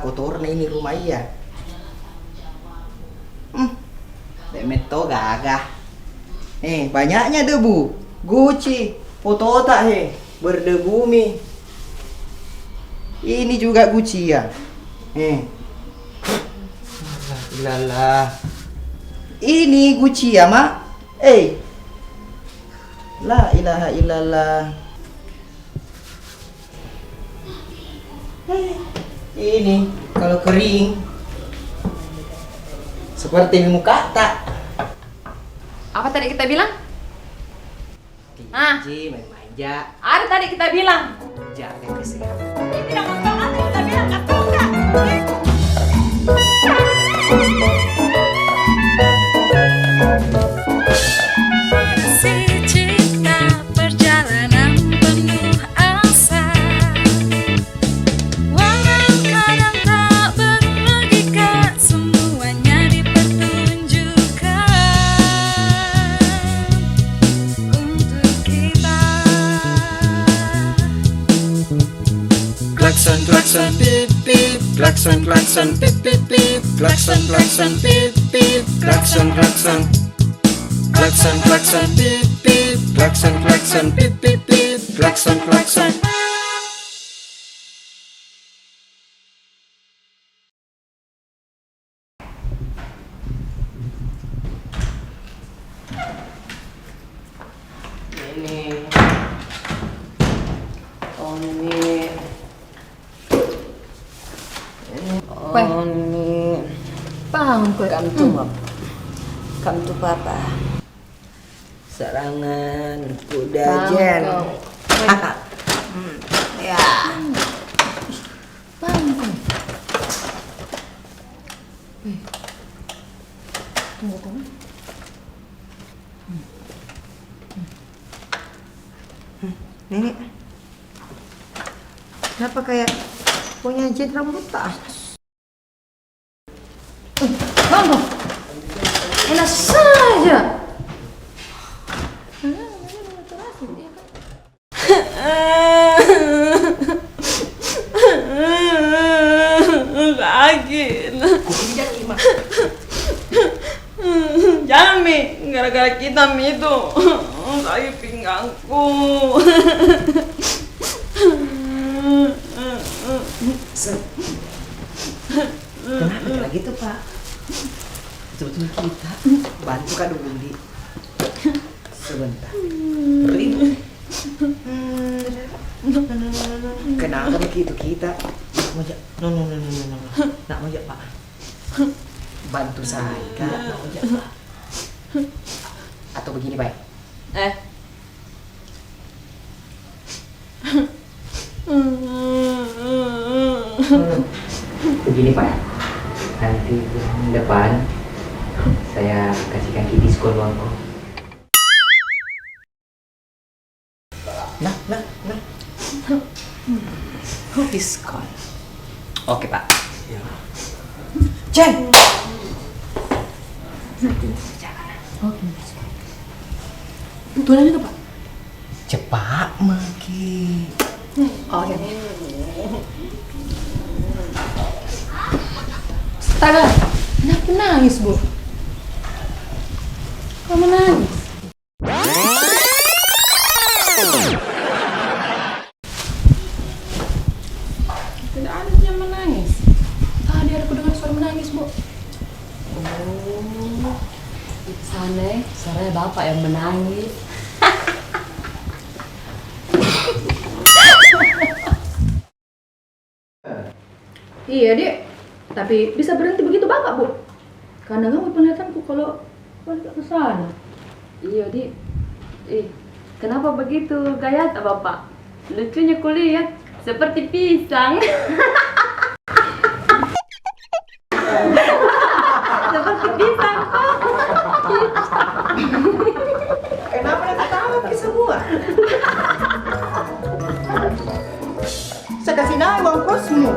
Kotor na ini rumah iya. Demet to gagah. Banyaknya debu. Guci, foto tak berdebu mi. Ini juga Guci ya. Lala. Ini Guci ya, Mak. La ilaha illallah. Ini kalau kering seperti muka tak. Apa tadi kita bilang? Main manja. Ada tadi kita bilang. Jaga kesehatan. Ini tidak ngomong apa kita bilang atau enggak? Klakson pip pip, klakson klakson pip pip pip, klakson klakson pip pip, klakson klakson, klakson klakson pip pip, klakson klakson pip pip pip, klakson klakson. Come to papa. Serangan kuda Jen. Ya. Tunggu. Nenek, kenapa kayak punya jet rambut tas? Tunggu. Enak saja. Sakit. Jangan Mi, gara-gara kita Mi itu sakit pinggangku. Kenapa lagi tuh Pak? Sebetulnya kita bantu Kak Budi sebentar. Kenapa begitu kita? No. Nak mojak Pak. Bantu saya Kak. Nak mojak Pak. Atau begini Pak. Begini Pak. Nanti bulan depan saya kasihkan ki diskon uangku. Nah. Diskon. Oke Pak. Ya. Jen. Oke. Betulan itu Pak. Cepat Maki. Oke. Astaga, kenapa nangis Bu? Kok menangis? Tidak ada yang menangis. Tadi aku dengar suara menangis Bu. Oh, itu sana suaranya bapak yang menangis. Iya Dek, tapi bisa berhenti begitu Bapak Bu? Karena nggak penglihatanku kalau balik ke sana. Iya Dik. Kenapa begitu gaya tak bapak? Lucunya kulihat seperti pisang. Seperti pisang. Kenapa anda ketawa ke semua? Saya kasih naik uang kosmu.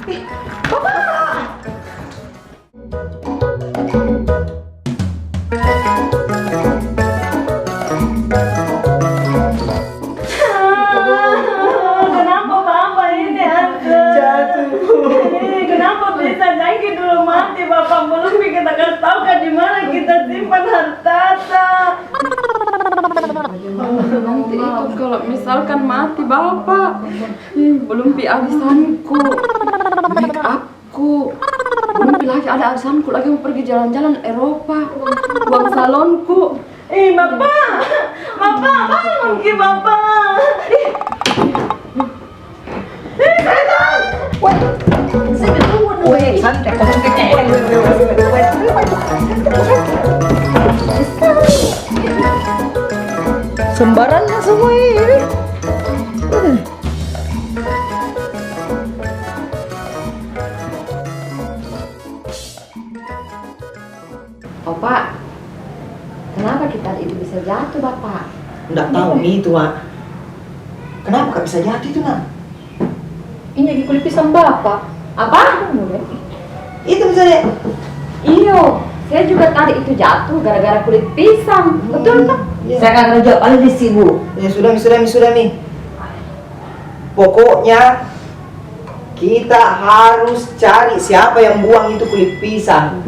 Kenapa Bapak ini jatuh? Kenapa bisa Jangki dulu mati Bapak? Belum kita kasih tahu kan di mana kita simpan harta. Nanti itu kalau misalkan mati Bapak, belum pi arisanku, make upku, belum pi lagi ada arisanku lagi mau pergi jalan-jalan Eropa, uang salonku. Bapak, bangun ki Bapak. Setan! Weh, santai, kosong kecil. Sembarangan semua ini. Oh Pak, kenapa kita itu bisa jatuh Bapak? Nggak tahu nih itu, Mak. Kenapa kak bisa jatuh itu, Nak? Ini lagi kulit pisang Bapak. Apa? Itu bisa deh. Iyo, saya juga tadi itu jatuh gara-gara kulit pisang. Betul tak? Iya. Saya akan kerja paling di sibuk. Ya sudah Mi. Pokoknya kita harus cari siapa yang buang itu kulit pisang.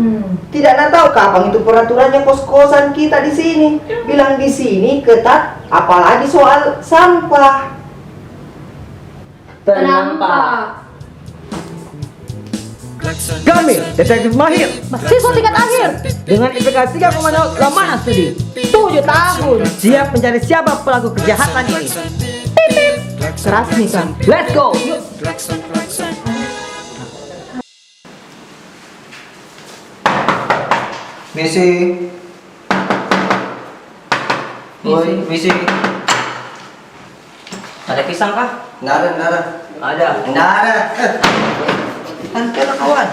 Tidak nak tahu kapan itu peraturannya kos-kosan kita di sini. Bilang di sini ketat, apalagi soal sampah. Tenang Pak. Kami, detektif mahir, Siswa tingkat akhir. Dengan IPK 3,0 lama studi 7 tahun. Siap mencari siapa pelaku kejahatan ini. Keras nih kan. Let's go. Yuk. Misi. Woi, misi. Ada pisang kah? Nada. Ada. Nada. Nanti lah kawan.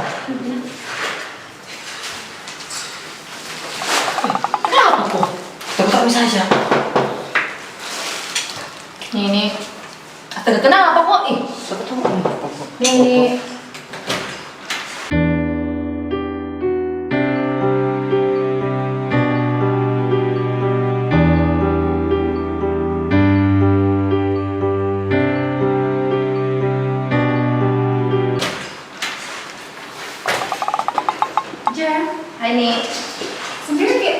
Kenapa kok? Takut saja. Nih. Astaga, kenapa kok? Nih. Hai nih. Sendiri Ki.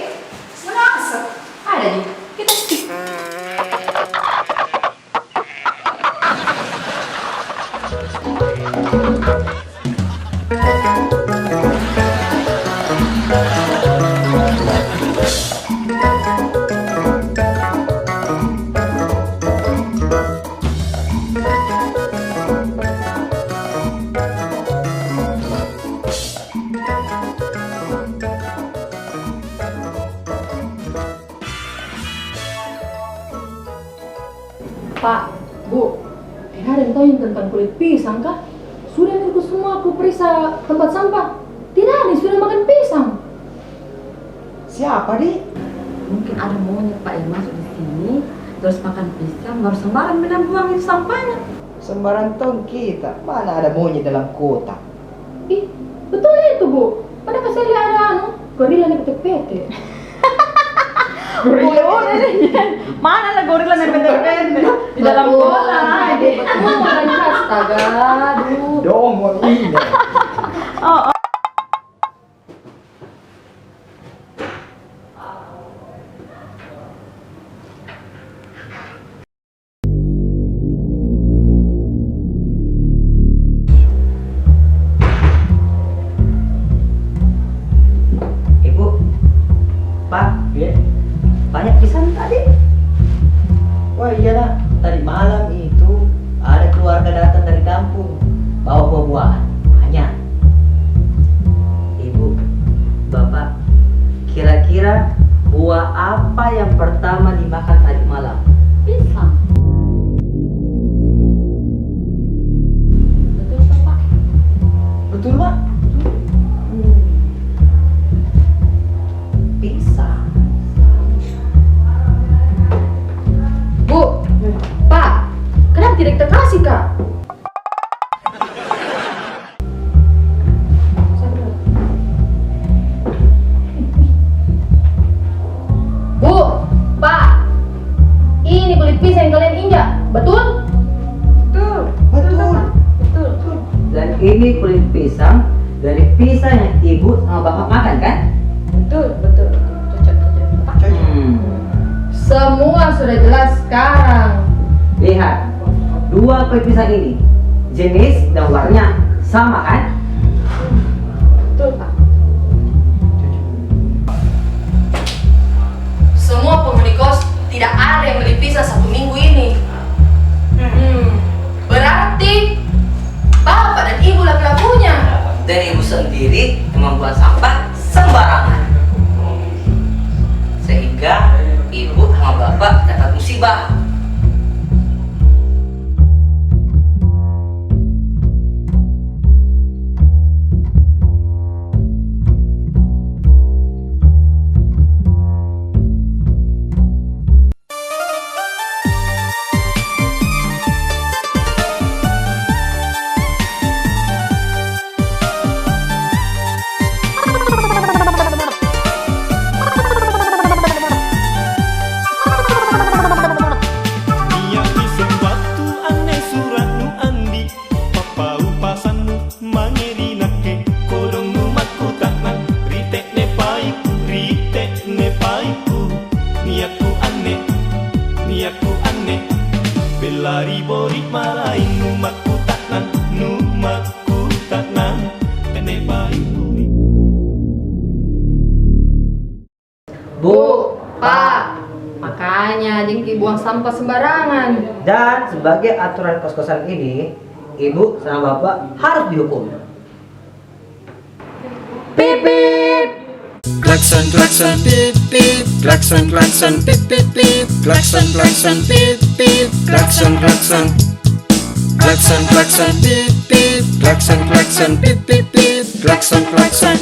Merasa. Ada nih. Kita skip. Pak, Bu, ada yang tahu tentang kulit pisang kah? Sudah nih semua aku periksa tempat sampah. Tidak ada, sudah makan pisang. Siapa di? Mungkin ada monyet Pak yang masuk di sini, terus makan pisang, baru sembarang bilang buang itu sampahnya. Sembarang tong kita. Mana ada monyet dalam kota? Ih, betul itu Bu. Padahal saya lihat ada gorila nih PT-PT. Mana lah gorila yang benda-benda di dalam kota? Betul, astaga, aduh. Dong, ini. Ibu. Pak. Banyak pisang tadi. Wah iya nak, tadi malam itu ada keluarga datang dari kampung bawa buah-buahan banyak. Ibu, Bapak, kira-kira buah apa yang pertama dimakan tadi malam? Pisang. Betul tak Pak? Betul Pak? Pisang. Bu, Pak, kenapa tidak kita kasih Kak? kulit pisang dari pisang yang ibu sama bapak makan kan? Betul, betul. Cocok, cocok. Semua sudah jelas sekarang. Lihat, dua kulit pisang ini jenis dan warnanya sama kan? Betul, Pak. Semua penghuni kos tidak ada yang beli pizza 1 minggu ini. Berarti bapak dan ibu lah pelakunya. Dan ibu sendiri yang membuang sampah sembarangan. Sehingga ibu sama bapak dapat musibah. Iya di sesuatu aneh surat nu andi papa upasanmu mangeri nake kodong nu maku takna ritek ne paiku niatku aneh belari bori marain nu maku takna ne paiku. Bu, Pak, makanya jengki buang sampah sembarangan. dan sebagai aturan kos-kosan ini, ibu sama bapak harus dihukum. Klakson klakson pip pip, klakson klakson pip pip pip, klakson klakson pip pip, klakson klakson. Klakson klakson pip pip, klakson klakson pip pip pip, klakson klakson.